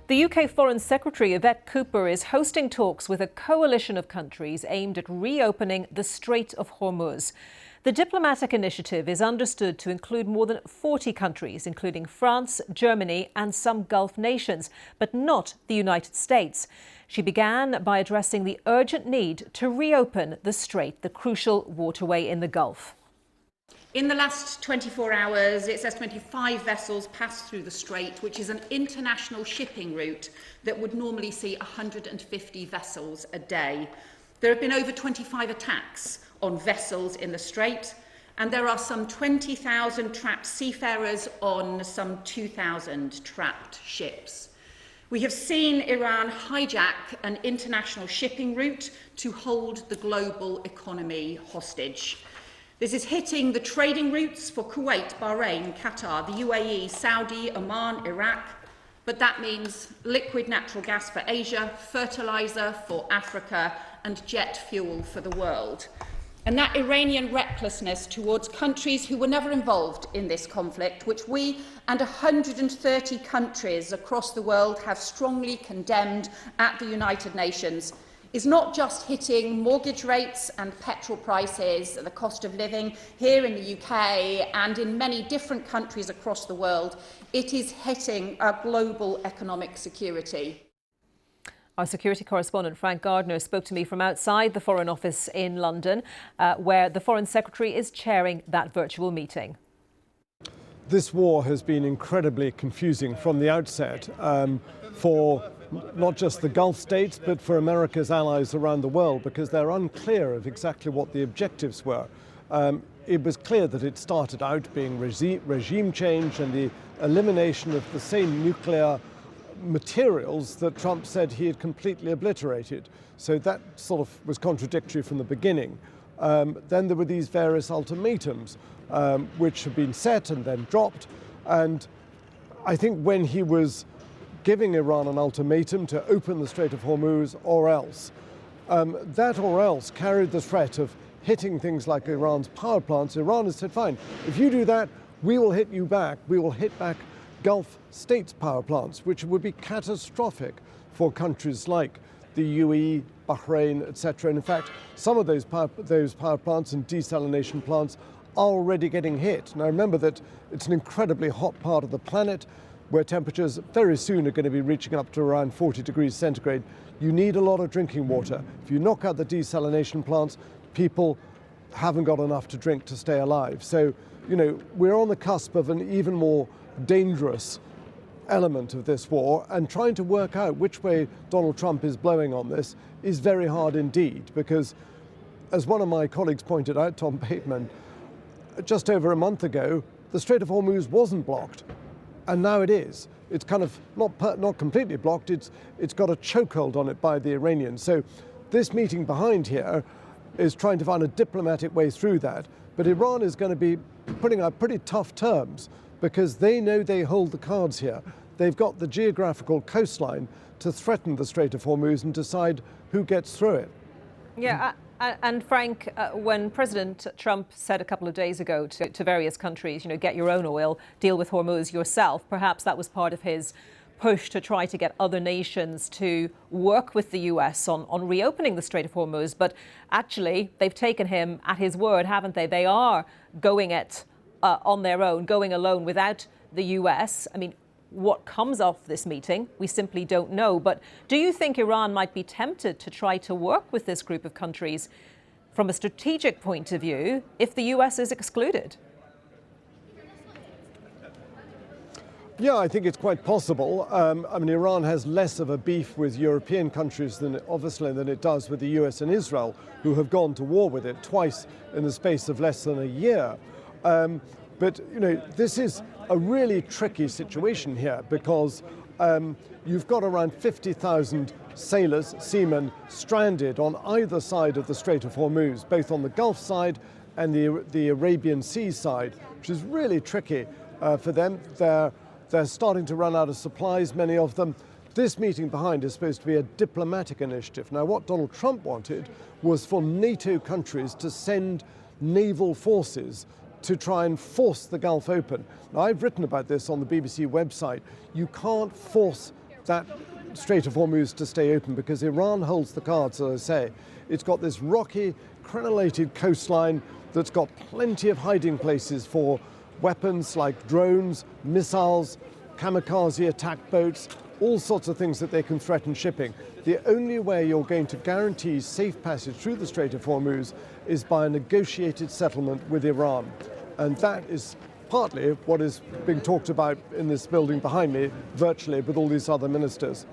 The UK Foreign Secretary Yvette Cooper is hosting talks with a coalition of countries aimed at reopening the Strait of Hormuz. The diplomatic initiative is understood to include more than 40 countries, including France, Germany and some Gulf nations, but not the United States. She began by addressing the urgent need to reopen the strait, the crucial waterway in the Gulf. In the last 24 hours, it's estimated 5 vessels passed through the strait, which is an international shipping route that would normally see 150 vessels a day. There have been over 25 attacks on vessels in the strait, and there are some 20,000 trapped seafarers on some 2,000 trapped ships. We have seen Iran hijack an international shipping route to hold the global economy hostage. This is hitting the trading routes for Kuwait, Bahrain, Qatar, the UAE, Saudi, Oman, Iraq. But that means liquid natural gas for Asia, fertiliser for Africa, and jet fuel for the world. And that Iranian recklessness towards countries who were never involved in this conflict, which we and 130 countries across the world have strongly condemned at the United Nations, is not just hitting mortgage rates and petrol prices, the cost of living here in the UK and in many different countries across the world, it is hitting our global economic security. Our security correspondent Frank Gardner spoke to me from outside the Foreign Office in London, where the Foreign Secretary is chairing that virtual meeting. This war has been incredibly confusing from the outset for not just the Gulf states, but for America's allies around the world, because they're unclear of exactly what the objectives were. It was clear that it started out being regime change and the elimination of the same nuclear materials that Trump said he had completely obliterated. So that sort of was contradictory from the beginning. Then there were these various ultimatums, which have been set and then dropped. And I think when he was giving Iran an ultimatum to open the Strait of Hormuz or else, that or else carried the threat of hitting things like Iran's power plants. Iran has said, fine, if you do that, we will hit you back. We will hit back Gulf states' power plants, which would be catastrophic for countries like the UAE, Bahrain, etc. And in fact, some of those power plants and desalination plants are already getting hit. Now remember that it's an incredibly hot part of the planet where temperatures very soon are going to be reaching up to around 40 degrees centigrade. You need a lot of drinking water. If you knock out the desalination plants, people haven't got enough to drink to stay alive. So, you know, we're on the cusp of an even more dangerous element of this war, and trying to work out which way Donald Trump is blowing on this is very hard indeed, because as one of my colleagues pointed out, Tom Bateman, just over a month ago, the Strait of Hormuz wasn't blocked. And now it is. It's kind of not completely blocked. It's got a chokehold on it by the Iranians. So this meeting behind here is trying to find a diplomatic way through that. But Iran is going to be putting out pretty tough terms because they know they hold the cards here. They've got the geographical coastline to threaten the Strait of Hormuz and decide who gets through it. Yeah. And Frank, when President Trump said a couple of days ago to various countries, you know, get your own oil, deal with Hormuz yourself, perhaps that was part of his push to try to get other nations to work with the US on reopening the Strait of Hormuz. But actually, they've taken him at his word, haven't they? They are going it on their own, going alone without the US. I mean, what comes off this meeting, we simply don't know. But do you think Iran might be tempted to try to work with this group of countries from a strategic point of view if the US is excluded? Yeah, I think it's quite possible. I mean, Iran has less of a beef with European countries than it does with the US and Israel, who have gone to war with it twice in the space of less than a year. But, you know, this is a really tricky situation here because you've got around 50,000 sailors, seamen, stranded on either side of the Strait of Hormuz, both on the Gulf side and the Arabian Sea side, which is really tricky for them. They're starting to run out of supplies, many of them. This meeting behind is supposed to be a diplomatic initiative. Now, what Donald Trump wanted was for NATO countries to send naval forces to try and force the Gulf open. Now, I've written about this on the BBC website. You can't force that Strait of Hormuz to stay open, because Iran holds the cards, as I say. It's got this rocky, crenellated coastline that's got plenty of hiding places for weapons like drones, missiles, kamikaze attack boats, all sorts of things that they can threaten shipping. The only way you're going to guarantee safe passage through the Strait of Hormuz is by a negotiated settlement with Iran. And that is partly what is being talked about in this building behind me, virtually with all these other ministers.